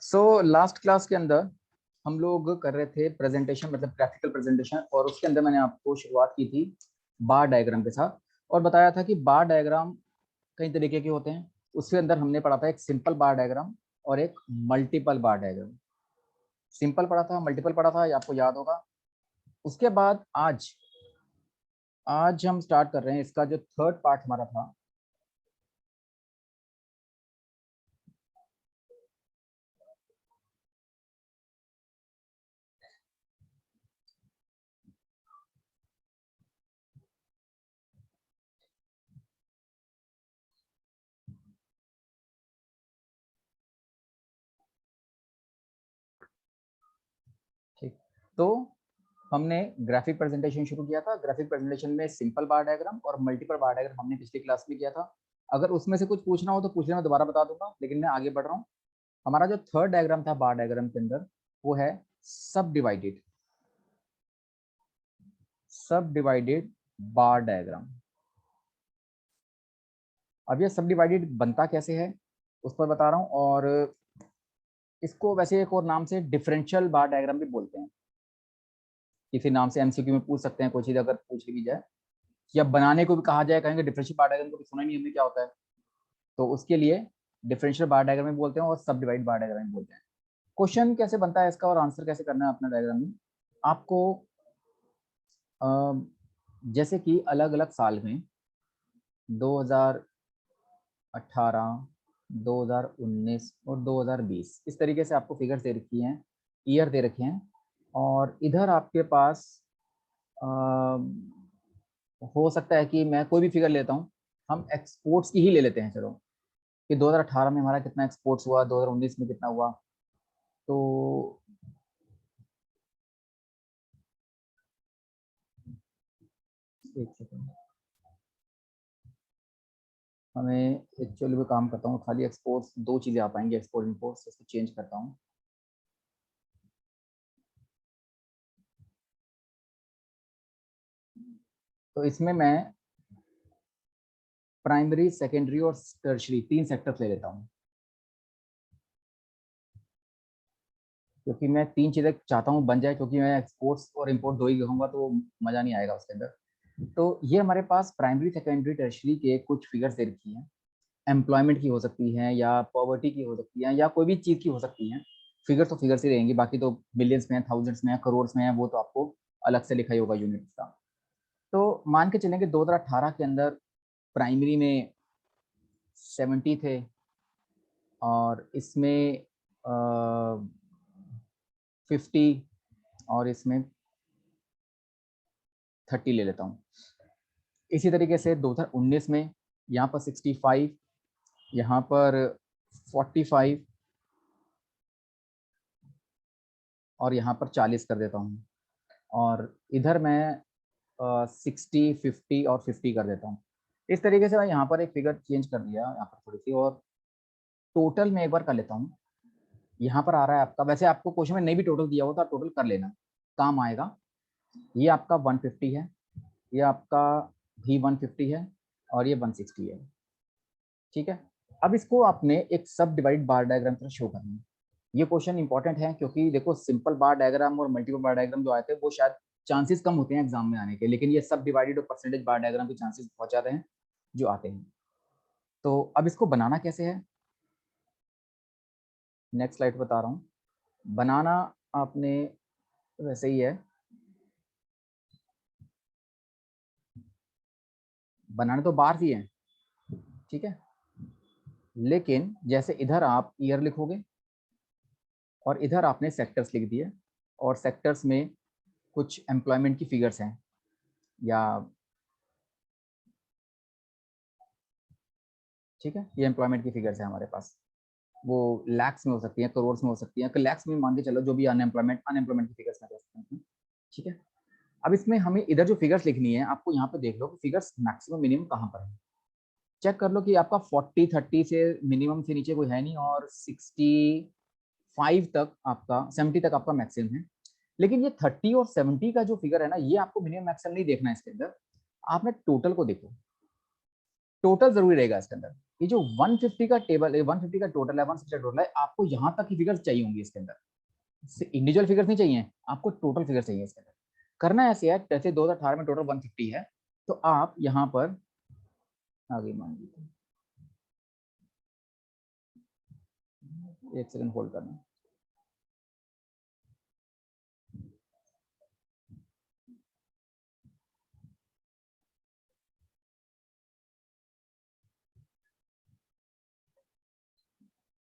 Last class के अंदर हम लोग कर रहे थे प्रेजेंटेशन, मतलब ग्राफिकल प्रेजेंटेशन, और उसके अंदर मैंने आपको शुरुआत की थी बार डायग्राम के साथ और बताया था कि बार डायग्राम कई तरीके के होते हैं। उसके अंदर हमने पढ़ा था एक सिंपल बार डायग्राम और एक मल्टीपल बार डायग्राम। सिंपल पढ़ा था, मल्टीपल पढ़ा था, ये आपको याद होगा। उसके बाद आज हम स्टार्ट कर रहे हैं इसका जो थर्ड पार्ट हमारा था। ठीक, तो हमने ग्राफिक प्रेजेंटेशन शुरू किया था। ग्राफिक प्रेजेंटेशन में सिंपल बार डायग्राम और मल्टीपल बार डायग्राम हमने पिछली क्लास में किया था। अगर उसमें से कुछ पूछना हो तो पूछ लेना, मैं दोबारा बता दूंगा, लेकिन मैं आगे बढ़ रहा हूँ। हमारा जो थर्ड डायग्राम था बार डायग्राम के अंदर वो है सब डिवाइडेड बार डायग्राम। अब ये सब डिवाइडेड बनता कैसे है उस पर बता रहा हूँ, और इसको वैसे एक और नाम से डिफरेंशियल बार डायग्राम भी बोलते हैं। किसी नाम से एमसीक्यू में पूछ सकते हैं, कोई चीज अगर पूछ ली जाए या बनाने को भी कहा जाए, कहेंगे डिफरेंशियल बार डायग्राम, को भी सुना नहीं हमने क्या होता है, तो उसके लिए डिफरेंशियल बार डायग्राम में बोलते हैं और सब डिवाइड बार डायग्राम में बोलते हैं। क्वेश्चन कैसे बनता है इसका और आंसर कैसे करना है अपना डायग्राम में, आपको जैसे कि अलग अलग साल में 2018, 2019 और 2020 इस तरीके से आपको फिगर्स दे रखी हैं, ईयर दे रखे हैं, और इधर आपके पास हो सकता है कि मैं कोई भी फिगर लेता हूँ, हम एक्सपोर्ट्स की ही ले लेते हैं, चलो कि 2018 में हमारा कितना एक्सपोर्ट्स हुआ, 2019 में कितना हुआ। तो एक सेकंड, हमें एक्चुअली भी काम करता हूँ, खाली एक्सपोर्ट्स दो चीज़ें आ पाएंगी, एक्सपोर्ट इम्पोर्ट्स, इसको चेंज करता हूँ। तो इसमें मैं प्राइमरी, सेकेंडरी और टर्शरी तीन सेक्टर्स ले लेता हूँ, क्योंकि मैं तीन चीज़ें चाहता हूँ बन जाए, क्योंकि मैं एक्सपोर्ट्स और इम्पोर्ट दो ही कहूँगा तो मज़ा नहीं आएगा उसके अंदर। तो ये हमारे पास प्राइमरी, सेकेंडरी, टर्शरी के कुछ फिगर्स दे रखी हैं। एम्प्लॉयमेंट की हो सकती हैं, या पॉवर्टी की हो सकती हैं, या कोई भी चीज़ की हो सकती हैं। फिगर तो फिगर्स ही रहेंगी, बाकी तो मिलियंस में है, थाउजेंड्स में है, करोड़ में है, वो तो आपको अलग से लिखा ही होगा यूनिट का। तो मान के चलेंगे 2018 के अंदर प्राइमरी में 70 थे, और इसमें 50, और इसमें 30 ले लेता हूँ। इसी तरीके से 2019 में यहाँ पर 65, यहाँ पर 45 और यहाँ पर 40 कर देता हूँ, और इधर मैं 60, 50 और 50 कर देता हूँ। इस तरीके से मैं यहाँ पर एक फिगर चेंज कर दिया यहाँ पर थोड़ी सी, और टोटल में एक बार कर लेता हूँ। यहाँ पर आ रहा है आपका, वैसे आपको क्वेश्चन में नहीं भी टोटल दिया हो तो आप टोटल कर लेना, काम आएगा। ये आपका 150 है, ये आपका भी 150 है, और ये 160 है। ठीक है, अब इसको आपने एक सब डिवाइड बार डायग्राम पर शो करना है। ये क्वेश्चन इंपॉर्टेंट है, क्योंकि देखो सिंपल बार डायग्राम और मल्टीपल बार डायग्राम जो आए थे वो शायद चांसेस कम होते हैं एग्जाम में आने के, लेकिन ये सब डिवाइडेड और परसेंटेज बार डायग्राम के चांसेस बहुत ज्यादा हैं जो आते हैं। तो अब इसको बनाना कैसे है, नेक्स्ट स्लाइड बता रहा हूँ। बनाना आपने वैसे ही है, बनाने तो बार ही है, ठीक है, लेकिन जैसे इधर आप ईयर लिखोगे और इधर आपने सेक्टर्स लिख दिए, और सेक्टर्स में कुछ एम्प्लॉयमेंट की फिगर्स हैं, या ठीक है, ये एम्प्लॉयमेंट की फिगर्स है हमारे पास। वो लैक्स में हो सकती है, करोड़ में हो सकती है, लैक्स में मान के चलो, जो भी अनएम्प्लॉयमेंट की फिगर्स में कह सकते हैं। ठीक है, अब इसमें हमें इधर जो फिगर्स लिखनी है, आपको यहाँ पे देख लो कि फिगर्स मैक्सिमम मिनिमम कहाँ पर है। चेक कर लो कि आपका 40, 30 से मिनिमम से नीचे कोई है नहीं, और 65 तक आपका, 70 तक आपका मैक्सिमम है। लेकिन ये 30 और 70 का जो फिगर है ना, ये आपको मिनिमम मैक्सिमम नहीं देखना है इसके अंदर, आपने टोटल को देखो। टोटल जरूरी रहेगा इसके अंदर। ये जो 150 का टेबल है, 150 का टोटल है, 160 का टोटल है, आपको यहाँ तक की फिगर्स चाहिए होंगी इसके अंदर, इंडिविजुअल फिगर्स नहीं चाहिए, आपको टोटल फिगर चाहिए इसके अंदर। करना ऐसे है, जैसे 2018 में टोटल 150 है, तो आप यहाँ पर आगे मान लीजिए, एक सेकंड होल्ड करना।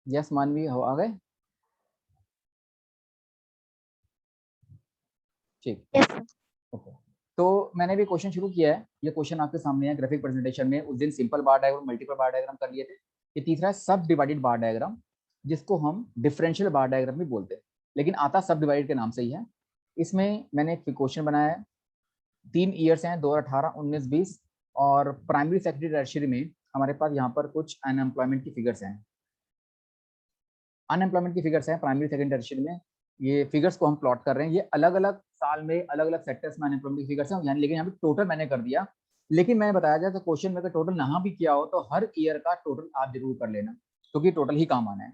यस मानवी हो आ गए, ठीक। yes, ओके, तो मैंने भी क्वेश्चन शुरू किया है, ये क्वेश्चन आपके सामने है ग्राफिक प्रेजेंटेशन में। उस दिन सिंपल बार डायग्राम, मल्टीपल बार डायग्राम कर लिए थे। ये तीसरा है सब डिवाइडेड बार डायग्राम, जिसको हम डिफरेंशियल बार डायग्राम भी बोलते हैं, लेकिन आता सब डिवाइडेड के नाम से ही है। इसमें मैंने एक क्वेश्चन बनाया है, 3 ईयर्स हैं 2018, 19, 20, और प्राइमरी सेकेंडरी टर्शियरी में हमारे पास यहाँ पर कुछ अनएम्प्लॉयमेंट की फिगर्स हैं। अनएम्प्लॉयमेंट की फिगर्स हैं प्राइमरी सेकेंडरी टर्शियरी में, ये फिगर्स को हम प्लॉट कर रहे हैं। ये अलग अलग साल में अलग अलग सेक्टर्स में अनएम्प्लॉयमेंट की फिगर्स हैं, यानी लेकिन यहाँ पे टोटल मैंने कर दिया। लेकिन मैंने बताया जाए तो क्वेश्चन में अगर टोटल ना भी किया हो तो हर ईयर का टोटल आप जरूर कर लेना, क्योंकि टोटल ही काम आना है।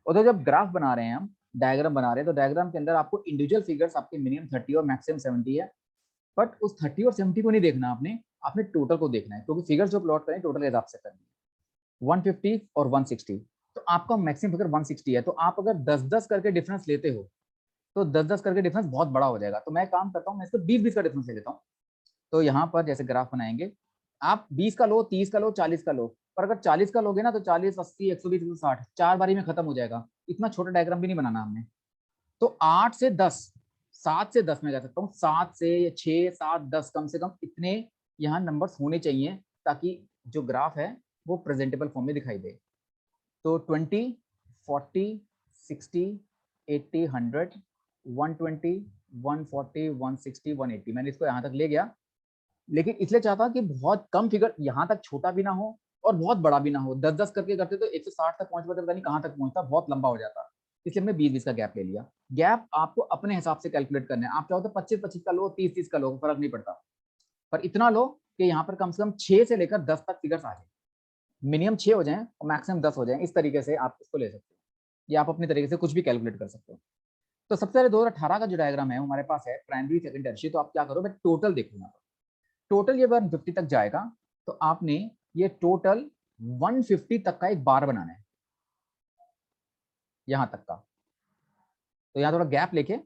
और तो जब ग्राफ बना रहे हैं हम, डायग्राम बना रहे हैं, तो डायग्राम के अंदर आपको इंडिविजुअल फिगर्स आपके मिनिमम 30 और मैक्सिमम 70 है, बट उस 30 और 70 को नहीं देखना आपने, आपने टोटल को देखना है, क्योंकि फिगर्स जो प्लॉट करें टोटल के हिसाब से करनी है। 150 और 160, तो आपका मैक्सिमम फिगर 160 है, तो आप अगर 10-10 करके डिफरेंस लेते हो तो 10-10 करके डिफरेंस बहुत बड़ा हो जाएगा। तो मैं काम करता हूँ, मैं इसको 20-20 का डिफरेंस ले लेता हूँ। तो यहाँ पर जैसे ग्राफ बनाएंगे, आप 20 का लो, 30 का लो, 40 का लो, पर अगर 40 का लोगे ना तो 40, 80, 120, 160 4 बारी में खत्म हो जाएगा। इतना छोटा डायग्राम भी नहीं बनाना हमने। तो 8 से 10, 7 से 10 मैं कह सकता हूँ, 7 से 6, 7, 10 कम से कम इतने यहाँ नंबर्स होने चाहिए, ताकि जो ग्राफ है वो प्रेजेंटेबल फॉर्म में दिखाई दे। तो 20, 40, 60, 80, 100, 120, 140, 160, 180, मैंने इसको यहाँ तक ले गया। लेकिन इसलिए चाहता कि बहुत कम फिगर, यहाँ तक छोटा भी ना हो और बहुत बड़ा भी ना हो। 10-10 करके करते तो 160 तक पहुंच पाते, पता नहीं कहाँ तक पहुंचता, बहुत लंबा हो जाता। इसलिए हमने 20-20 का गैप ले लिया। गैप आपको अपने हिसाब से कैलकुलेट करना है, आप चाहो तो 25-25 का लो, 30-30 का लो, फर्क नहीं पड़ता, पर इतना लो कि यहाँ पर कम से कम 6 से लेकर 10 तक फिगर्स आ जाए, मिनिमम 6 हो जाए और मैक्सिमम 10 हो जाए। इस तरीके से आप इसको ले सकते हो, या आप अपने तरीके से कुछ भी कैलकुलेट कर सकते हो। तो सबसे पहले 2018 का जो डायग्राम है हमारे पास है प्राइमरी सेकेंडरी टर्शियरी। तो आप क्या करो, मैं टोटल देखूंगा, टोटल ये 150 तक जाएगा, तो आपने ये टोटल 150 तक का एक बार बनाना है, यहां तक का। तो यहां थोड़ा गैप लेके,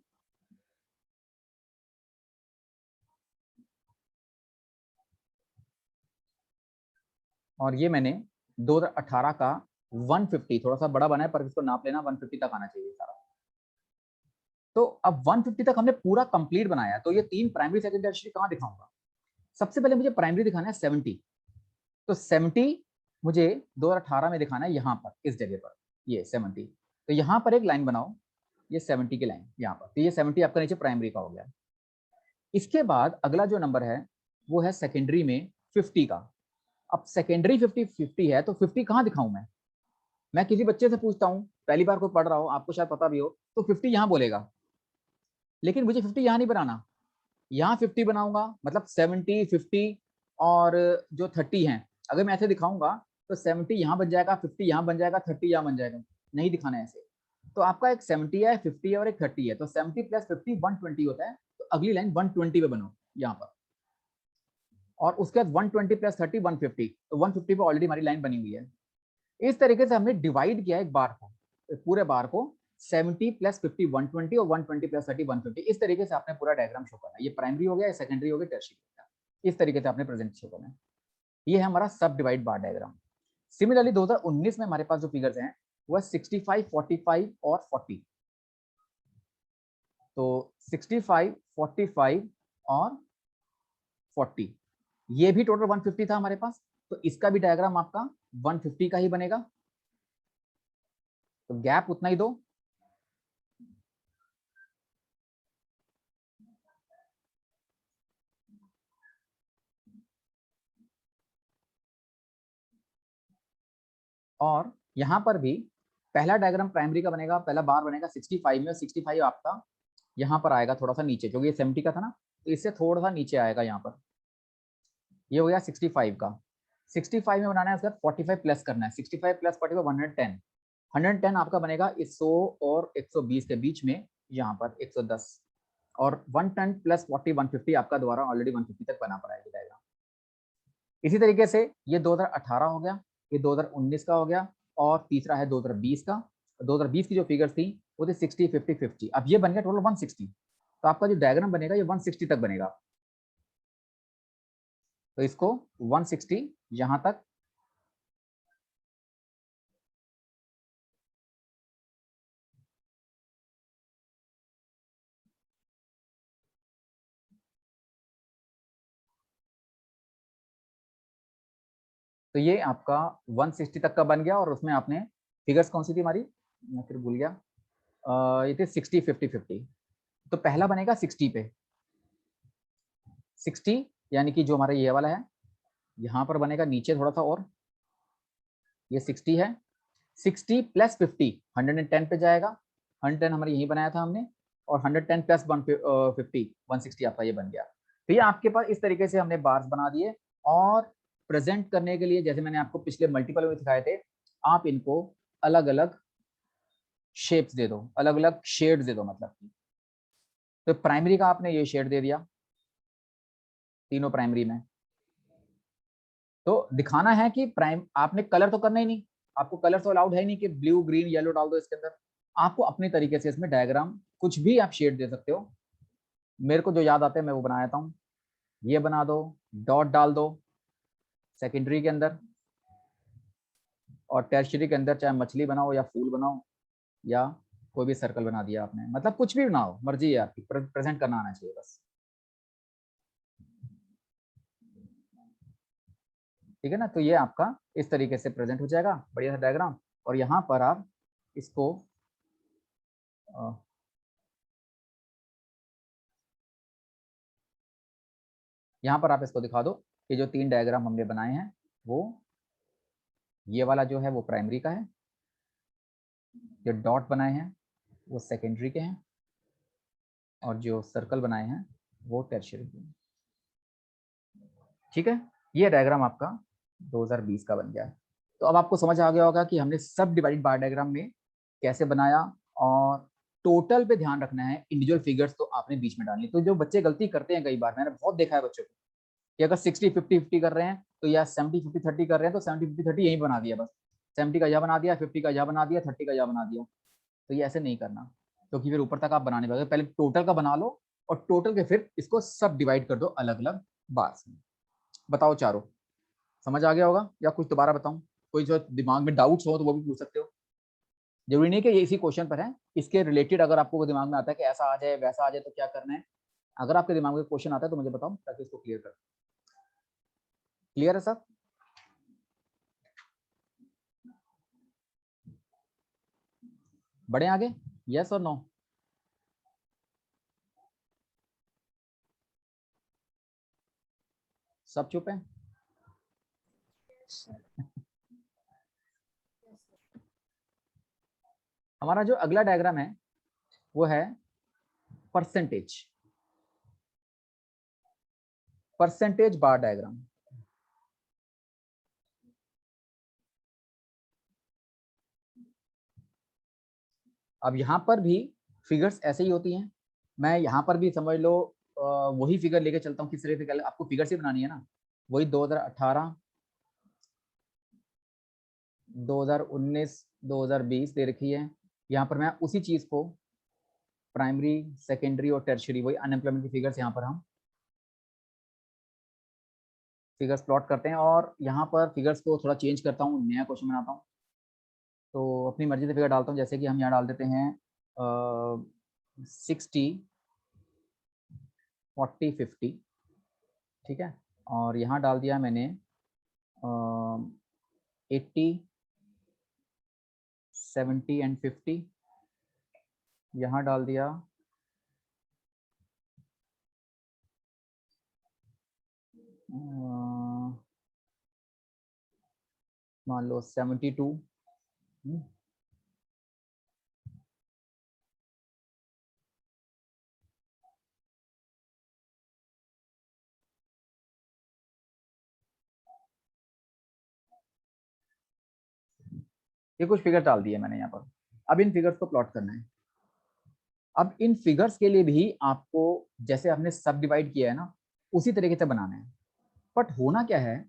और ये मैंने 2018 का 150 थोड़ा सा बड़ा बना है, पर इसको नाप लेना, 150 तक आना चाहिए सारा। तो अब 150 तक हमने पूरा कंप्लीट बनाया, तो ये 3 प्राइमरी सेकेंडरी टर्शियरी कहां दिखाऊंगा? सबसे पहले मुझे प्राइमरी दिखाना है 70, तो 70 मुझे 2018 में दिखाना है यहाँ पर, इस जगह पर, ये 70। तो यहाँ पर एक लाइन बनाओ, ये 70 की लाइन यहाँ पर, तो ये 70 आपका नीचे प्राइमरी का हो गया। इसके बाद अगला जो नंबर है वो है सेकेंडरी में 50 का। अब सेकेंडरी 50 है, तो 50 कहाँ दिखाऊं मैं किसी बच्चे से पूछता हूँ, पहली बार कोई पढ़ रहा हो, आपको शायद पता भी हो, तो 50 यहाँ बोलेगा, लेकिन मुझे 50 यहाँ नहीं बनाना, यहाँ 50 बनाऊंगा, मतलब 70, 50 और जो 30 है, अगर मैं ऐसे दिखाऊंगा तो 70 यहाँ बन जाएगा, 50 यहाँ बन जाएगा, 30 यहाँ बन जाएगा, नहीं दिखाना है ऐसे। तो आपका एक 70 है, 50 है और एक 30 है, तो 70 प्लस 50 120 होता है। तो अगली लाइन 120 पे बनो यहाँ पर, और उसके बाद 120 प्लस 30 150, तो 150 पे ऑलरेडी हमारी लाइन बनी हुई है। इस तरीके से हमने डिवाइड किया एक बार को, पूरे बार को 70 प्लस 50 120 और 120 प्लस 30 150, इस तरीके से आपने पूरा डायग्राम शो करना है। ये प्राइमरी हो गया, सेकेंडरी हो गया, टर्शियरी हो गया, इस तरीके से आपने प्रेजेंट शो करना है। ये है हमारा सब डिवाइड बार डायग्राम। सिमिलरली 2019 में हमारे पास जो फिगर्स हैं वो है 65, 45 और 40। तो 65, 45 और 40, ये भी टोटल 150 था हमारे पास, तो इसका भी डायग्राम आपका 150 का ही बनेगा। तो गैप उतना ही दो, और यहां पर भी पहला डायग्राम प्राइमरी का बनेगा, पहला बार बनेगा 65 में, और 65 आपका यहाँ पर आएगा थोड़ा सा नीचे, क्योंकि ये 70 का था ना, तो इससे थोड़ा सा नीचे आएगा यहाँ पर, ये हो गया 65 का। 65 में बनाना है, उसके बाद 45 प्लस करना है, 65 प्लस 45 110, 110 आपका बनेगा इस 100 और 120 के बीच में, यहाँ पर 110, और 110 प्लस 40 150 आपका द्वारा ऑलरेडी 150 तक बना पड़ा है डायग्राम। इसी तरीके से ये 2018 हो गया, ये 2019 का हो गया, और तीसरा है 2020 का। 2020 की जो फिगर्स थी वो थी 60 50 50, अब ये बन गया टोटल 160। तो आपका जो डायग्राम बनेगा ये 160 तक बनेगा। तो इसको 160 यहां तक, तो ये आपका 160 तक का बन गया। और उसमें आपने फिगर्स कौन सी थी हमारी, मैं फिर भूल गया, ये थे 60 50 50। तो पहला बनेगा 60 पे, 60 यानी कि जो हमारा ये वाला है, यहाँ पर बनेगा नीचे थोड़ा सा, और ये 60 है, 60 प्लस 50 110 पे जाएगा, 110 हमारे यही बनाया था हमने, और 110 प्लस 150 160 आपका ये बन गया। तो ये आपके पास इस तरीके से हमने बार्स बना दिए। और प्रेजेंट करने के लिए जैसे मैंने आपको पिछले मल्टीपल में दिखाए थे, आप इनको अलग अलग शेप्स दे दो, अलग अलग शेड्स दे दो, मतलब कि तो प्राइमरी का आपने ये शेड दे दिया तीनों प्राइमरी में। तो दिखाना है कि प्राइम, आपने कलर तो करना ही नहीं, आपको कलर तो अलाउड है ही नहीं कि ब्लू ग्रीन येलो डाल दो इसके अंदर। आपको अपने तरीके से इसमें डायग्राम कुछ भी आप शेड दे सकते हो। मेरे को जो याद आते हैं मैं वो बना देता हूँ। ये बना दो, डॉट डाल दो सेकेंडरी के अंदर, और टर्शियरी के अंदर चाहे मछली बनाओ या फूल बनाओ या कोई भी सर्कल बना दिया आपने, मतलब कुछ भी बनाओ, मर्जी है आपकी, प्रेजेंट करना आना चाहिए बस। ठीक है ना। तो ये आपका इस तरीके से प्रेजेंट हो जाएगा, बढ़िया सा डायग्राम। और यहाँ पर आप इसको यहाँ पर आप इसको दिखा दो कि जो तीन डायग्राम हमने बनाए हैं, वो ये वाला जो है वो प्राइमरी का है, जो डॉट बनाए हैं वो सेकेंडरी के हैं, और जो सर्कल बनाए हैं वो टर्शियरी के हैं। ठीक है, ये डायग्राम आपका 2020 का बन गया है। तो अब आपको समझ आ गया होगा कि हमने सब डिवाइडेड बार डायग्राम में कैसे बनाया, और टोटल पे ध्यान रखना है, इंडिविजुअल फिगर्स तो आपने बीच में डालनी। तो जो बच्चे गलती करते हैं, कई बार मैंने बहुत देखा है बच्चों को कि अगर 60 50 50 कर रहे हैं तो, या 70 50 30 कर रहे हैं तो 70 50 30 यही बना दिया बस, 70 का यह बना दिया, 50 का यह बना दिया, 30 का यह बना दिया। तो ये ऐसे नहीं करना, क्योंकि फिर ऊपर तक आप बनाने पाओगे। पहले टोटल का बना लो, और टोटल के फिर इसको सब डिवाइड कर दो अलग अलग बार्स में। बताओ चारों, समझ आ गया होगा या कुछ दोबारा बताऊं? कोई जो दिमाग में डाउट्स हो तो वो भी पूछ सकते हो। जरूरी नहीं कि ये इसी क्वेश्चन पर है, इसके रिलेटेड अगर आपको दिमाग में आता है कि ऐसा आ जाए वैसा आ जाए तो क्या करना है, अगर आपके दिमाग में क्वेश्चन आता है तो मुझे बताओ, ताकि इसको क्लियर कर। क्लियर है सब? बढ़े आगे, यस और नो? सब चुप है? हमारा जो अगला डायग्राम है वो है परसेंटेज, परसेंटेज बार डायग्राम। अब यहाँ पर भी फिगर्स ऐसे ही होती हैं। मैं यहाँ पर भी समझ लो वही फिगर लेके चलता हूँ। किस तरह से आपको फिगर से बनानी है ना, वही 2018 2019 2020 दे रखी है। यहाँ पर मैं उसी चीज को प्राइमरी सेकेंडरी और टर्शियरी, वही अनएम्प्लॉयमेंट की फिगर्स यहाँ पर हम फिगर्स प्लॉट करते हैं। और यहाँ पर फिगर्स को थोड़ा चेंज करता हूँ, नया क्वेश्चन बनाता हूँ, तो अपनी मर्जी से फिगर डालता हूँ। जैसे कि हम यहाँ डाल देते हैं 60 40 50, ठीक है। और यहाँ डाल दिया मैंने 80 70 एंड 50। यहाँ डाल दिया मान लो 72। ये कुछ फिगर डाल दिए मैंने यहाँ पर। अब इन फिगर्स को प्लॉट करना है। अब इन फिगर्स के लिए भी आपको जैसे आपने सब डिवाइड किया है ना, उसी तरीके से बनाना है। बट होना क्या है,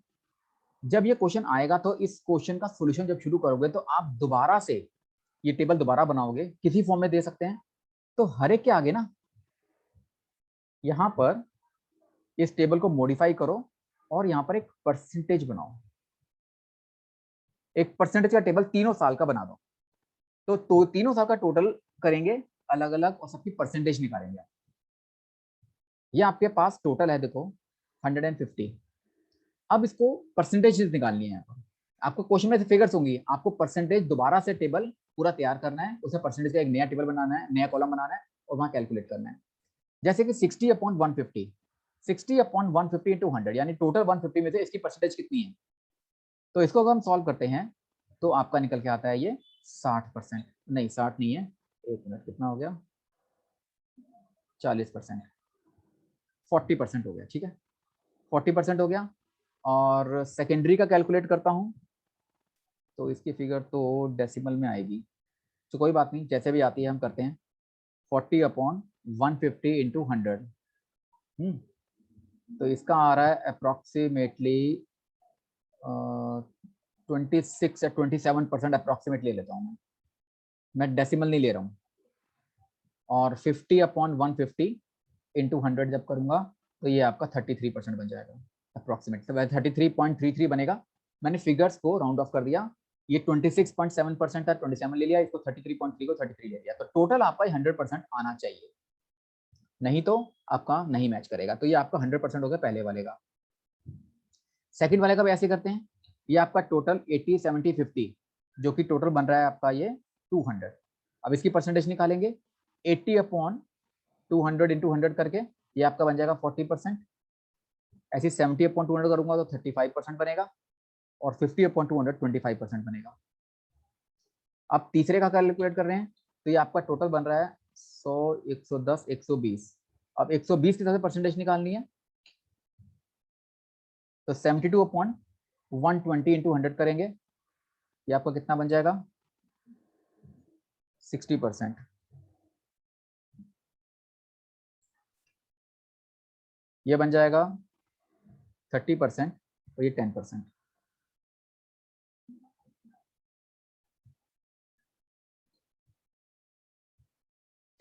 जब ये क्वेश्चन आएगा तो इस क्वेश्चन का सोल्यूशन जब शुरू करोगे तो आप दोबारा से ये टेबल दोबारा बनाओगे, किसी फॉर्म में दे सकते हैं। तो हर एक के आगे ना यहाँ पर इस टेबल को मॉडिफाई करो और यहाँ पर एक परसेंटेज बनाओ। एक परसेंटेज का टेबल तीनों साल का बना दो। तो तीनों साल का टोटल करेंगे अलग अलग और सबकी परसेंटेज निकालेंगे। ये आपके पास टोटल है, देखो 150। अब इसको परसेंटेज निकालनी है। यहाँ पर आपको क्वेश्चन में से फिगर्स होंगी, आपको परसेंटेज दोबारा से टेबल पूरा तैयार करना है, उसमें परसेंटेज का एक नया टेबल बनाना है, नया कॉलम बनाना है और वहां कैलकुलेट करना है। जैसे कि 60/150, 60/150 इंटू 100, यानी टोटल 150 में से इसकी परसेंटेज कितनी है। तो इसको अगर हम सॉल्व करते हैं तो आपका निकल के आता है ये 60%। नहीं 60 नहीं है, एक मिनट, कितना हो गया, 40%, 40% हो गया। ठीक है, 40% हो गया। और सेकेंडरी का कैलकुलेट करता हूँ तो इसकी फिगर तो डेसिमल में आएगी, तो कोई बात नहीं, जैसे भी आती है हम करते हैं। 40/150 इंटू 100, तो इसका आ रहा है अप्रोक्सीमेटली 26 या 27% अप्रोक्सीमेट ले लेता हूँ मैं डेसिमल नहीं ले रहा हूँ। और 50/150 इंटू 100 जब करूँगा तो ये आपका 33% बन जाएगा अप्रोक्सीमेट। तो 33.33 बनेगा। मैंने फिगर्स को राउंड ऑफ कर दिया, ये 26.7% था, 27 ले लिया, इसको 33.3 को 33 ले लिया, तो टोटल आपका 100% आना चाहिए, नहीं तो आपका नहीं मैच करेगा। तो ये आपका 100% हो गया पहले वाले का। सेकंड वाले का भी ऐसे करते हैं। ये आपका टोटल 80 70 50 जो कि टोटल बन रहा है आपका ये 200। अब इसकी परसेंटेज निकालेंगे, 80/200 इंटू 100 करके ये आपका बन जाएगा 40%। ऐसे 70/200 करूंगा तो 35% बनेगा और 50/200 25% बनेगा। अब तीसरे का कैलकुलेट कर रहे हैं तो ये आपका टोटल बन रहा है 100 110 120। अब 120 की तरफ से परसेंटेज निकालनी है, तो 72/120 इंटू 100 करेंगे, ये आपका कितना बन जाएगा, 60%। ये बन जाएगा 30% और ये 10%।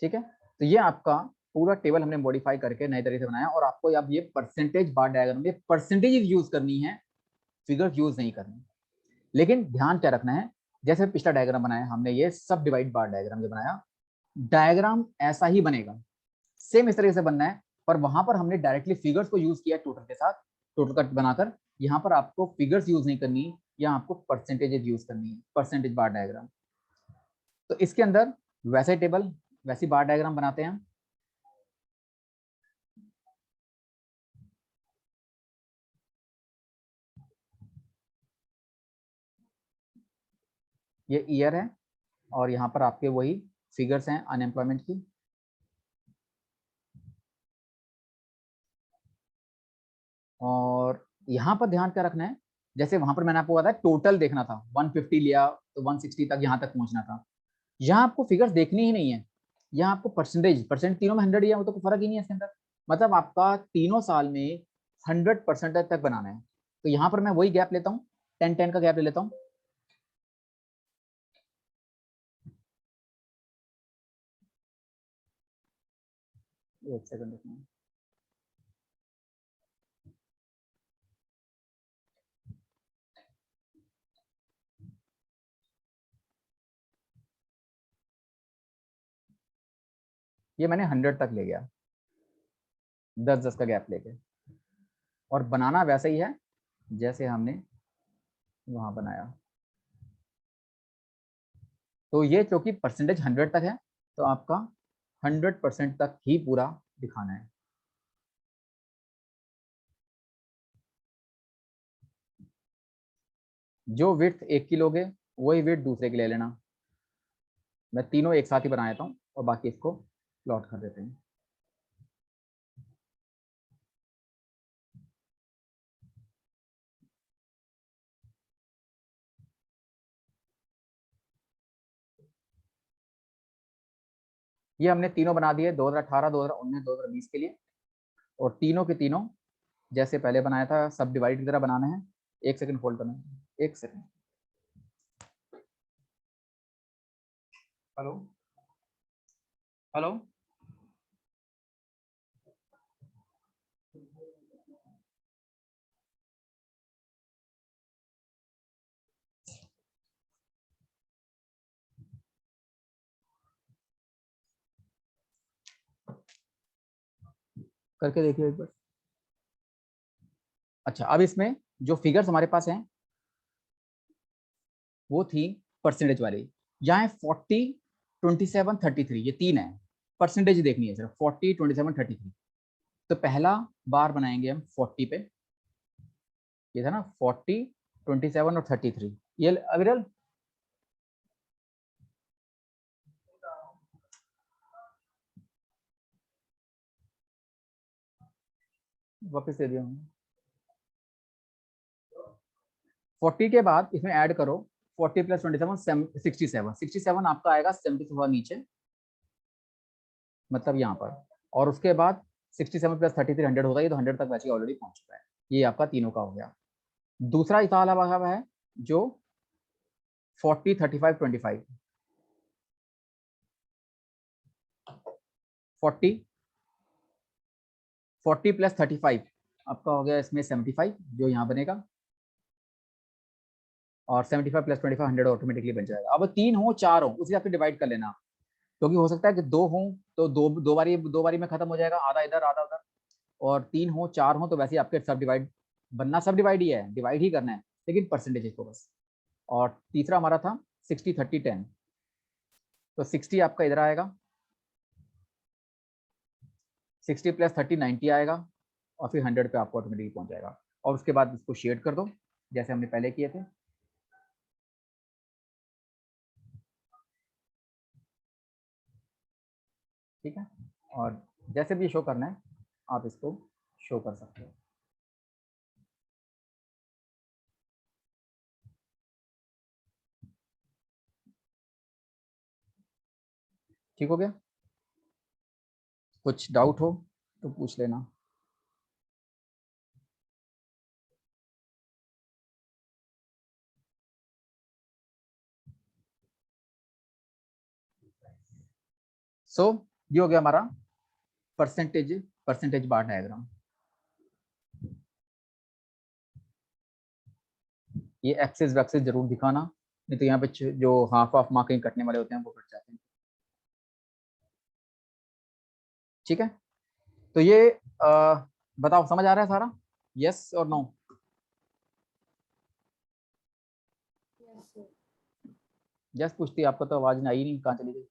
ठीक है, तो ये आपका पूरा टेबल हमने मॉडिफाई करके नए तरीके से बनाया। और आपको अब ये परसेंटेज बार डायग्राम में परसेंटेज यूज करनी है, फिगर यूज नहीं करनी। लेकिन ध्यान क्या रखना है, जैसे पिछला डायग्राम बनाया हमने, ये सब डिवाइड बार डायग्राम जो बनाया, डायग्राम ऐसा ही बनेगा, सेम इस तरीके से बनना है। पर वहां पर हमने डायरेक्टली फिगर्स को यूज किया टोटल के साथ, टोटल कट बनाकर। यहाँ पर आपको फिगर्स यूज नहीं करनी, यहाँ आपको परसेंटेजेस यूज करनी है, परसेंटेज बार डायग्राम। तो इसके अंदर वैसे टेबल वैसी बार डायग्राम बनाते हैं। ये ईयर है और यहाँ पर आपके वही फिगर्स हैं अनएम्प्लॉयमेंट की। और यहाँ पर ध्यान क्या रखना है, जैसे वहां पर मैंने आपको बताया टोटल देखना था, 150 लिया तो 160 तक यहाँ तक पहुंचना था। यहाँ आपको फिगर्स देखनी ही नहीं है, यहाँ आपको परसेंटेज, परसेंट तीनों में 100 ही है, वो तो फर्क ही नहीं है इसके अंदर। मतलब आपका तीनों साल में 100% तक बनाना है। तो यहाँ पर मैं वही गैप लेता हूँ, 10-10 का गैप ले लेता हूँ। एक सेकंड देखना, ये मैंने 100 तक ले गया, 10-10 का गैप लेके। और बनाना वैसे ही है जैसे हमने वहां बनाया। तो ये क्योंकि परसेंटेज 100 तक है तो आपका 100% तक ही पूरा दिखाना है। जो विड्थ एक की लोगे वही विड्थ दूसरे की ले लेना। मैं तीनों एक साथ ही बना देता हूँ और बाकी इसको प्लॉट कर देते हैं। ये हमने तीनों बना दिए 2018, 2019, 2020 के लिए, और तीनों के तीनों जैसे पहले बनाया था सब डिवाइड की तरह बनाना है। एक सेकंड होल्ड करना है, एक सेकंड। हेलो हेलो, करके देखिए एक बार। अच्छा, अब इसमें जो फिगर्स हमारे पास हैं वो थी परसेंटेज वाली। यहाँ है 40, 27, 33, ये तीन है। परसेंटेज देखनी है सिर्फ 40, 27, 33। तो पहला बार बनाएंगे हम 40 पे, ये था ना 40, 27 और 33। ये अविरल वापस दे दिया हमने। 40 के बाद इसमें ऐड करो 40 प्लस 27, 67। 67 आपका आएगा 70 नीचे, मतलब यहाँ पर। और उसके बाद 67 प्लस 33 100 होता है, तो 100 तक वैसे ऑलरेडी पहुंच चुका है। ये आपका तीनों का हो गया। दूसरा इताला वाला है जो 40, 35, 25। 40, 40 प्लस 35 आपका हो गया इसमें 75, जो यहाँ बनेगा। और 75 प्लस 25 100 ऑटोमेटिकली बन जाएगा। अब तीन हो चार हो उसी हिसाब से डिवाइड कर लेना, क्योंकि हो सकता है कि दो हो तो दो बारी में खत्म हो जाएगा, आधा इधर आधा उधर। और तीन हो चार हो तो वैसे ही आपके सब डिवाइड बनना, सब डिवाइड ही है, डिवाइड ही करना है, लेकिन परसेंटेज को बस। और तीसरा हमारा था 60, 30, 10। तो 60 आपका इधर आएगा, 60 प्लस 30 90 आएगा, और फिर 100 पे आपको ऑटोमेटिकली पहुंच जाएगा। और उसके बाद इसको शेड कर दो जैसे हमने पहले किए थे। ठीक है, और जैसे भी शो करना है आप इसको शो कर सकते हो। ठीक हो गया? कुछ डाउट हो तो पूछ लेना। सो ये हो गया हमारा परसेंटेज बार डायग्राम। ये एक्सेस वैक्सेस जरूर दिखाना, नहीं तो यहाँ पे जो हाफ ऑफ मार्किंग कटने वाले होते हैं वो कट जाते हैं। ठीक है, तो ये बताओ समझ आ रहा है सारा? यस और नो? यस पूछती, आपको तो आवाज नहीं आई, नहीं कहाँ चली गई?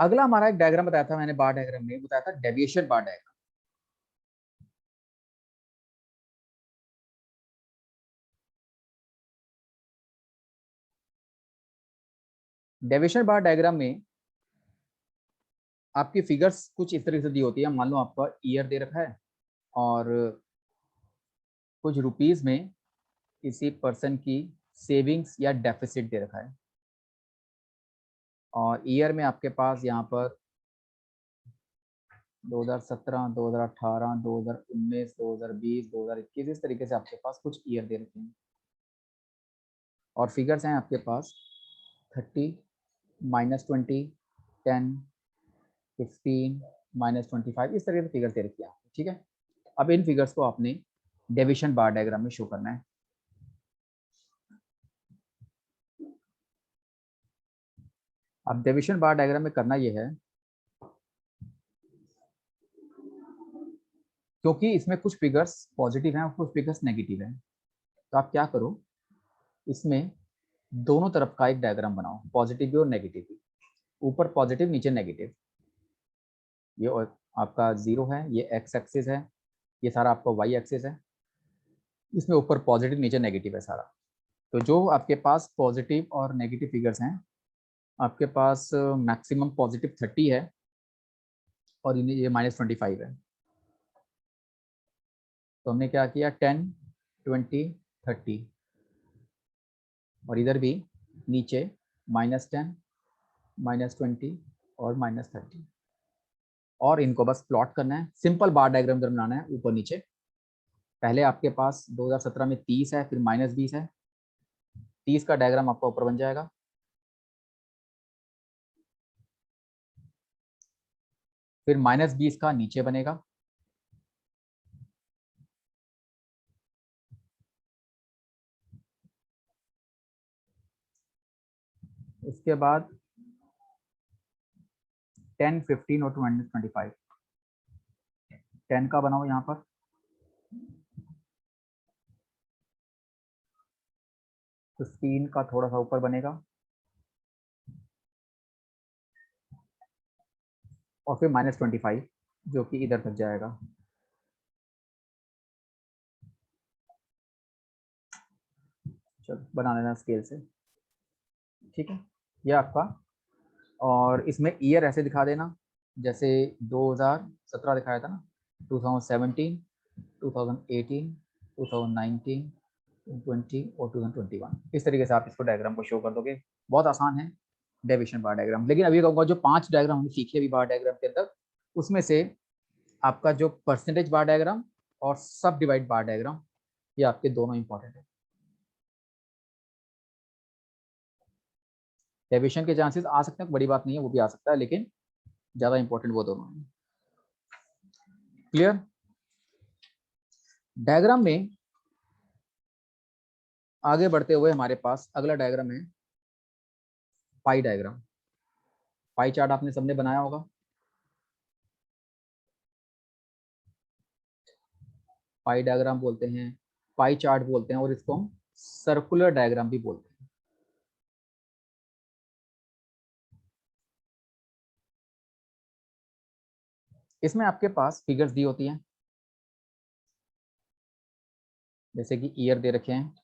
अगला हमारा एक डायग्राम बताया था मैंने, बार डायग्राम में बताया था डेविएशन बार डायग्राम। डेविएशन बार डायग्राम में आपकी फिगर्स कुछ इस तरीके से दी होती है। मान लो आपका ईयर दे रखा है और कुछ रुपीस में किसी पर्सन की सेविंग्स या डेफिसिट दे रखा है, और ईयर में आपके पास यहाँ पर 2017, 2018, 2019, 2020, 2021, इस तरीके से आपके पास कुछ ईयर दे रखे हैं। और फिगर्स हैं आपके पास 30, -20, 10, 15, -25, इस तरीके से फिगर्स दे रखी है। ठीक है, अब इन फिगर्स को आपने डेविएशन बार डायग्राम में शो करना है। अब डेविएशन बार डायग्राम में करना ये है, क्योंकि इसमें कुछ फिगर्स पॉजिटिव हैं और कुछ फिगर्स नेगेटिव हैं, तो आप क्या करो, इसमें दोनों तरफ का एक डायग्राम बनाओ, पॉजिटिव भी और नेगेटिव भी। ऊपर पॉजिटिव नीचे नेगेटिव। ये आपका 0 है, ये एक्स एक्सिस है, ये सारा आपका वाई एक्सिस है। इसमें ऊपर पॉजिटिव नीचे नेगेटिव है सारा। तो जो आपके पास पॉजिटिव और नेगेटिव फिगर्स हैं, आपके पास मैक्सिमम पॉजिटिव 30 है और ये -25 है। तो हमने क्या किया, 10, 20, 30, और इधर भी नीचे -10, -20 और -30, और इनको बस प्लॉट करना है। सिंपल बार डायग्राम जब बनाना है ऊपर नीचे। पहले आपके पास 2017 में 30 है, फिर -20 है, 30 का डायग्राम आपका ऊपर बन जाएगा, फिर -20 का नीचे बनेगा, उसके बाद 10, 15 और 25। 10 का बनाओ यहाँ पर, 15 का थोड़ा सा ऊपर बनेगा, और फिर -25 जो कि इधर तक जाएगा। चलो बना लेना स्केल से, ठीक है। ये आपका, और इसमें ईयर ऐसे दिखा देना जैसे 2017 दिखाया था ना, 2017, 2018, 2019, 2020 और 2021। इस तरीके से आप इसको डायग्राम को शो कर दोगे। बहुत आसान है डेविएशन बार डायग्राम। लेकिन अभी कहूँगा जो 5 डायग्राम हमने सीखे अभी बार डायग्राम के अंदर, उसमें से आपका जो परसेंटेज बार डायग्राम और सब डिवाइड बार डायग्राम, ये आपके दोनों इंपॉर्टेंट है। डेविएशन के चांसेस आ सकते हैं, बड़ी बात नहीं है, वो भी आ सकता है, लेकिन ज्यादा इंपॉर्टेंट वो दोनों है। क्लियर? डायग्राम में आगे बढ़ते हुए हमारे पास अगला डायग्राम है पाई डायग्राम। पाई चार्ट आपने सबने बनाया होगा। पाई डायग्राम बोलते हैं, पाई चार्ट बोलते हैं, और इसको हम सर्कुलर डायग्राम भी बोलते हैं। इसमें आपके पास फिगर्स दी होती हैं, जैसे कि ईयर दे रखे हैं,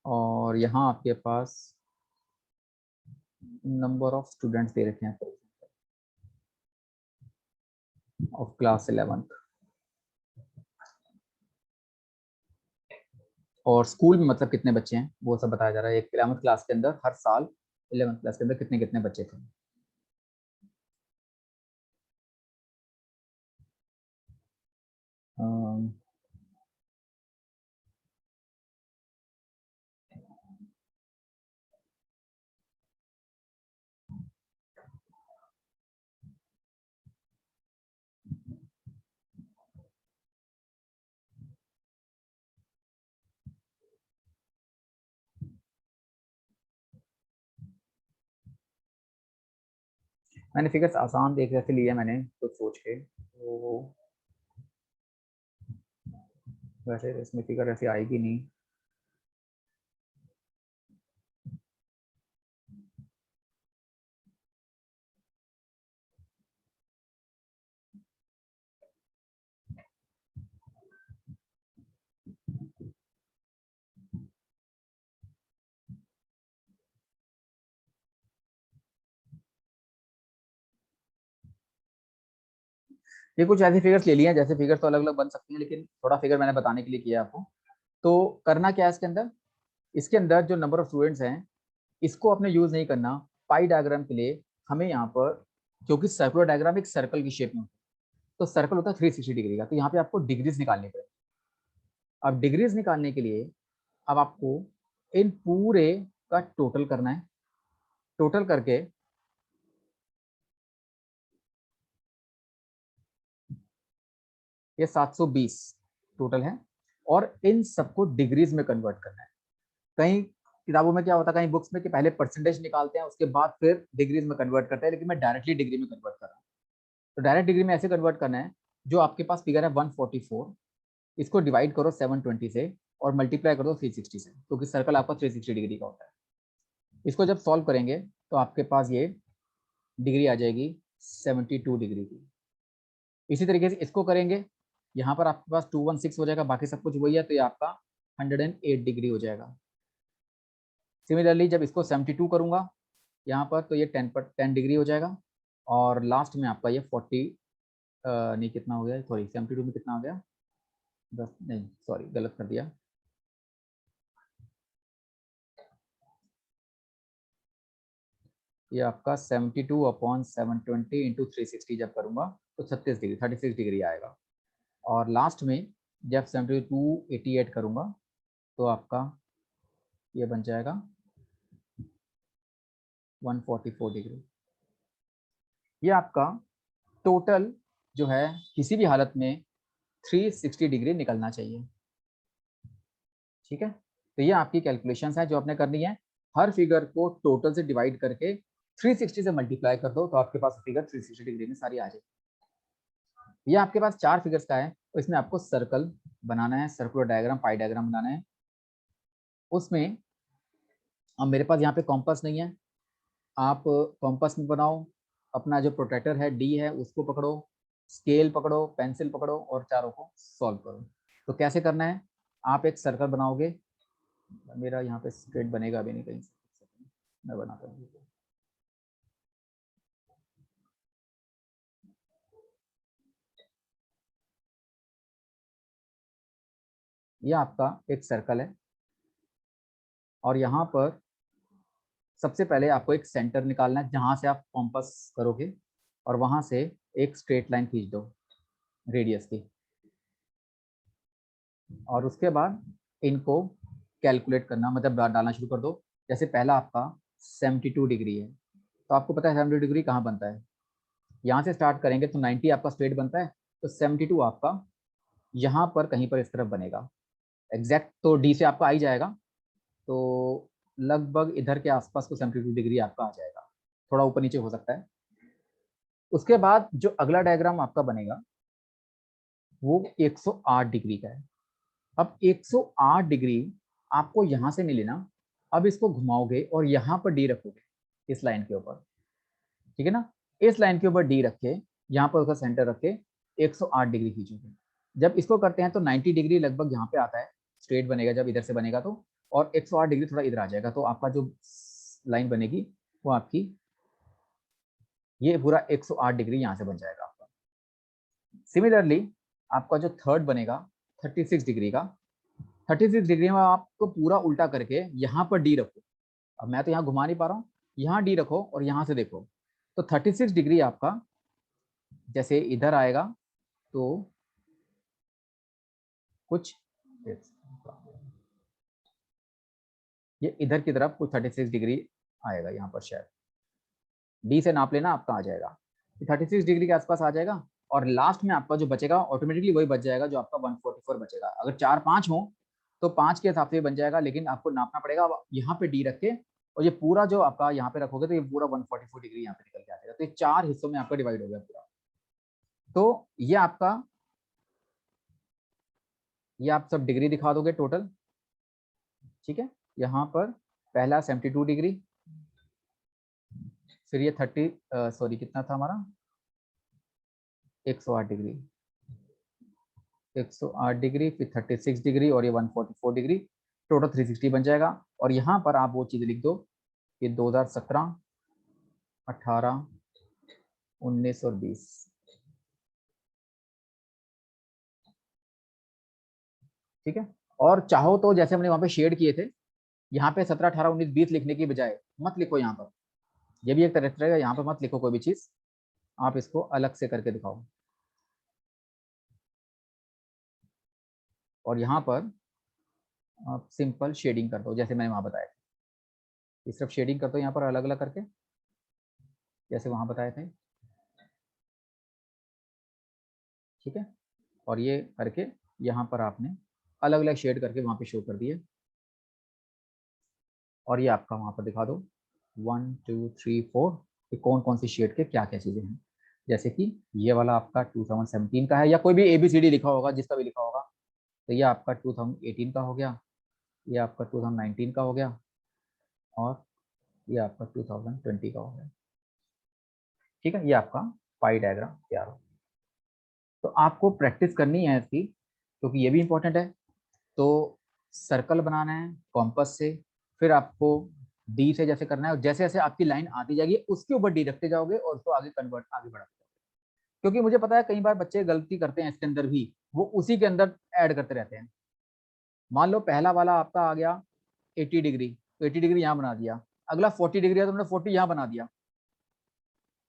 और यहाँ आपके पास नंबर ऑफ स्टूडेंट्स दे रखे हैं ऑफ क्लास 11th। और स्कूल में मतलब कितने बच्चे हैं वो सब बताया जा रहा है। एक 11th क्लास के अंदर हर साल 11th क्लास के अंदर कितने कितने बच्चे थे। अम, मैंने फिगर्स आसान देख जैसे लिए मैंने कुछ सोच के, तो वैसे इसमें फिगर ऐसे आएगी नहीं। ये कुछ ऐसे फिगर्स ले लिए हैं, जैसे फिगर्स तो अलग अलग बन सकती हैं, लेकिन थोड़ा फिगर मैंने बताने के लिए किया आपको। तो करना क्या है इसके अंदर, इसके अंदर जो नंबर ऑफ स्टूडेंट्स हैं इसको आपने यूज नहीं करना। पाई डायग्राम के लिए हमें यहाँ पर, क्योंकि सर्कुलर डायग्राम एक सर्कल की शेप में होता है, तो सर्कल होता है 360 डिग्री का, तो यहाँ पे आपको डिग्रीज निकालनी पड़ेगी। अब डिग्रीज निकालने के लिए अब आपको इन पूरे का टोटल करना है। टोटल करके ये 720 टोटल है, और इन सबको डिग्रीज में कन्वर्ट करना है। कई किताबों में क्या होता है, कई बुक्स में कि पहले परसेंटेज निकालते हैं उसके बाद फिर डिग्रीज में कन्वर्ट करते हैं, लेकिन मैं डायरेक्टली डिग्री में कन्वर्ट कर रहा हूँ। तो डायरेक्ट डिग्री में ऐसे कन्वर्ट करना है, जो आपके पास फिगर है 144, इसको डिवाइड करो 720 से और मल्टीप्लाई कर दो 360 से, क्योंकि सर्कल आपका 360 डिग्री का होता है। इसको जब सॉल्व करेंगे तो आपके पास ये डिग्री आ जाएगी 72 डिग्री की। इसी तरीके से इसको करेंगे, यहाँ पर आपके पास 216 हो जाएगा, बाकी सब कुछ वही है, तो ये आपका 108 डिग्री हो जाएगा। सिमिलरली जब इसको 72 करूंगा यहाँ पर, तो ये 10 डिग्री हो जाएगा, और लास्ट में आपका ये नहीं कितना हो गया, सॉरी 72 में कितना हो गया, 10 नहीं, सॉरी गलत कर दिया। ये आपका 72/720 इंटू 360 जब करूँगा तो 36 डिग्री 36 डिग्री आएगा। और लास्ट में जब 72/88 करूँगा तो आपका ये बन जाएगा 144 डिग्री। ये आपका टोटल जो है किसी भी हालत में 360 डिग्री निकलना चाहिए। ठीक है, तो ये आपकी कैलकुलेशंस है जो आपने करनी है। हर फिगर को टोटल से डिवाइड करके 360 से मल्टीप्लाई कर दो तो आपके पास फिगर 360 डिग्री में सारी आ जाएगी। ये आपके पास 4 फिगर्स का है, तो इसमें आपको सर्कल बनाना है, सर्कुलर डायग्राम, पाई डायग्राम बनाना है। उसमें अब मेरे पास यहाँ पे कॉम्पास नहीं है, आप कॉम्पास में बनाओ। अपना जो प्रोट्रैक्टर है डी है उसको पकड़ो, स्केल पकड़ो, पेंसिल पकड़ो और चारों को सॉल्व करो। तो कैसे करना है, आप एक सर्कल बनाओगे। मेरा यहाँ पे स्ट्रेट बनेगा अभी नहीं, कहीं मैं बनाता हूँ। ये आपका एक सर्कल है और यहाँ पर सबसे पहले आपको एक सेंटर निकालना है जहाँ से आप कॉम्पास करोगे और वहाँ से एक स्ट्रेट लाइन खींच दो रेडियस की। और उसके बाद इनको कैलकुलेट करना, मतलब डालना शुरू कर दो। जैसे पहला आपका 72 डिग्री है, तो आपको पता है 72 डिग्री कहाँ बनता है, यहाँ से स्टार्ट करेंगे तो 90 आपका स्ट्रेट बनता है, तो 72 आपका यहाँ पर कहीं पर इस तरफ बनेगा एग्जैक्ट, तो डी से आपका आ ही जाएगा, तो लगभग इधर के आसपास को 72 डिग्री आपका आ जाएगा, थोड़ा ऊपर नीचे हो सकता है। उसके बाद जो अगला डायग्राम आपका बनेगा वो 108 डिग्री का है। अब 108 डिग्री आपको यहाँ से नहीं लेना, अब इसको घुमाओगे और यहाँ पर डी रखोगे इस लाइन के ऊपर, ठीक है ना। इस लाइन के ऊपर डी रखे, यहाँ पर उसका सेंटर रख के 108 डिग्री खींचोगे। जब इसको करते हैं तो 90 डिग्री लगभग यहाँ पे आता है, स्ट्रेट बनेगा जब इधर से बनेगा तो, और 108 डिग्री थोड़ा इधर आ जाएगा, तो आपका जो लाइन बनेगी वो आपकी ये पूरा 108 डिग्री यहाँ से बन जाएगा आपका। सिमिलरली आपका जो थर्ड बनेगा 36 डिग्री का, 36 डिग्री में आपको पूरा उल्टा करके यहाँ पर डी रखो। अब मैं तो यहाँ घुमा नहीं पा रहा हूँ, यहाँ डी रखो और यहाँ से देखो, तो 36 डिग्री आपका जैसे इधर आएगा तो कुछ ये इधर की तरफ कुछ 36 डिग्री आएगा यहाँ पर, शायद डी से नाप लेना आपका आ जाएगा, 36 डिग्री के आसपास आ जाएगा। और लास्ट में आपका जो बचेगा ऑटोमेटिकली वही बच जाएगा जो आपका 144 बचेगा। अगर 4-5 हो तो 5 के हिसाब से बन जाएगा, लेकिन आपको नापना पड़ेगा यहाँ पे डी रख के, और ये पूरा जो आपका यहाँ पे रखोगे तो ये पूरा 144 डिग्री यहाँ पे निकल के आ जाएगा। तो ये 4 हिस्सों में आपका डिवाइड हो गया पूरा। तो ये आप सब डिग्री दिखा दोगे टोटल, ठीक है। यहाँ पर पहला 72 डिग्री, फिर ये 30 सॉरी कितना था हमारा 108 डिग्री, 108 डिग्री, फिर 36 डिग्री और ये 144 डिग्री, टोटल 360 बन जाएगा। और यहाँ पर आप वो चीज़ लिख दो कि 2017, 18, 19 और 20, ठीक है। और चाहो तो जैसे हमने वहाँ पे शेड किए थे, यहाँ पे 17, 18, 19, 20 लिखने की बजाय मत लिखो यहाँ पर, ये भी एक तरह रहेगा, यहाँ पर मत लिखो कोई भी चीज़, आप इसको अलग से करके दिखाओ। और यहाँ पर आप सिंपल शेडिंग कर दो जैसे मैंने वहाँ बताया, इस तरफ शेडिंग कर दो यहाँ पर अलग अलग करके जैसे वहाँ बताए थे, ठीक है। और ये करके यहाँ पर आपने अलग अलग शेड करके वहाँ पे शो कर दिए, और ये आपका वहाँ पर दिखा दो 1 2 3 4 कि कौन कौन सी शेड के क्या क्या चीज़ें हैं। जैसे कि ये वाला आपका 2017 का है, या कोई भी ABCD लिखा होगा जिसका भी लिखा होगा, तो ये आपका 2018 का हो गया, ये आपका 2019 का हो गया, और ये आपका 2020 का हो गया, ठीक है। ये आपका पाई डायग्राम तैयार हो। तो आपको प्रैक्टिस करनी है इसकी, क्योंकि ये भी इंपॉर्टेंट है। तो सर्कल बनाना है कॉम्पस से, फिर आपको डी से जैसे करना है, और जैसे जैसे आपकी लाइन आती जाएगी उसके ऊपर डी रखते जाओगे और उसको आगे कन्वर्ट आगे बढ़ाते जाओगे। क्योंकि मुझे पता है कई बार बच्चे गलती करते हैं इसके अंदर भी, वो उसी के अंदर ऐड करते रहते हैं। मान लो पहला वाला आपका आ गया 80 डिग्री, तो 80 डिग्री यहाँ बना दिया, अगला 40 डिग्री है तो तुमने 40 यहाँ बना दिया,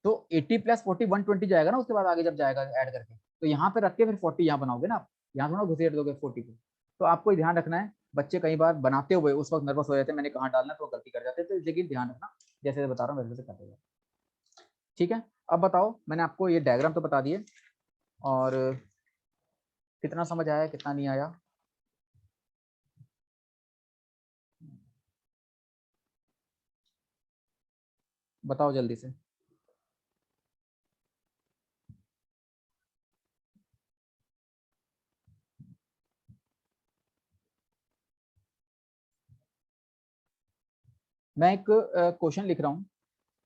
तो 80 प्लस 40 120 जाएगा ना उसके बाद आगे जब जाएगा ऐड करके, तो यहाँ पे रख के फिर 40 यहाँ बनाओगे ना आप, यहाँ थोड़ा घुसेड़ दोगे 40 को। तो आपको ध्यान रखना है, बच्चे कई बार बनाते हुए उस वक्त नर्वस हो जाते हैं, मैंने कहाँ डालना, तो गलती कर जाते हैं, तो लेकिन ध्यान रखना जैसे बता रहा हूँ वैसे कर देगा। ठीक है, अब बताओ, मैंने आपको ये डायग्राम तो बता दिए, और कितना समझ आया कितना नहीं आया? बताओ जल्दी से। मैं एक क्वेश्चन लिख रहा हूँ,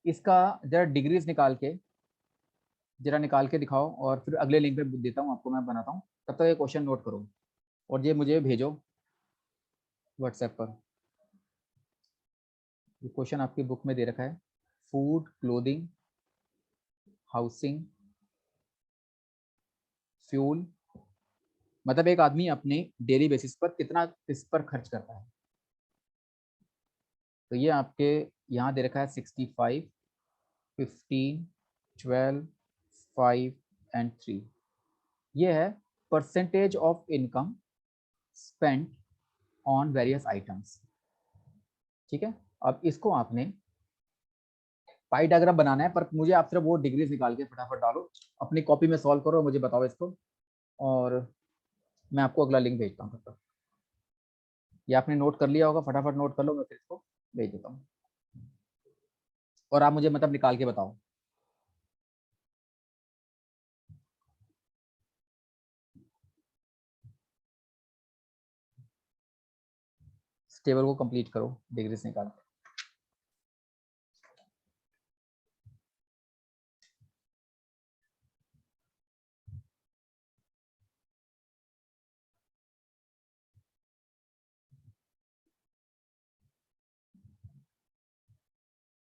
इसका जरा डिग्रीज निकाल के दिखाओ, और फिर अगले लिंक पे देता हूँ आपको, मैं बनाता हूँ, तब तक ये क्वेश्चन नोट करो और ये मुझे भेजो व्हाट्सएप पर। ये क्वेश्चन आपकी बुक में दे रखा है, फूड, क्लोथिंग, हाउसिंग, फ्यूल, मतलब एक आदमी अपने डेली बेसिस पर कितना इस पर खर्च करता है। तो ये आपके यहाँ दे रखा है 65, 15, 12, 5 एंड 3। ये है percentage of income spent on various items. ठीक है, अब इसको आपने पाई डायग्राम बनाना है, पर मुझे आप सिर्फ वो डिग्रीज निकाल के फटाफट डालो, अपनी कॉपी में सॉल्व करो, मुझे बताओ इसको, और मैं आपको अगला लिंक भेजता हूँ तब तक। ये आपने नोट कर लिया होगा, फटाफट नोट कर लो, मैं फिर इसको भेज देता हूँ, और आप मुझे मतलब निकाल के बताओ। इस टेबल को कंप्लीट करो डिग्रीज निकाल के।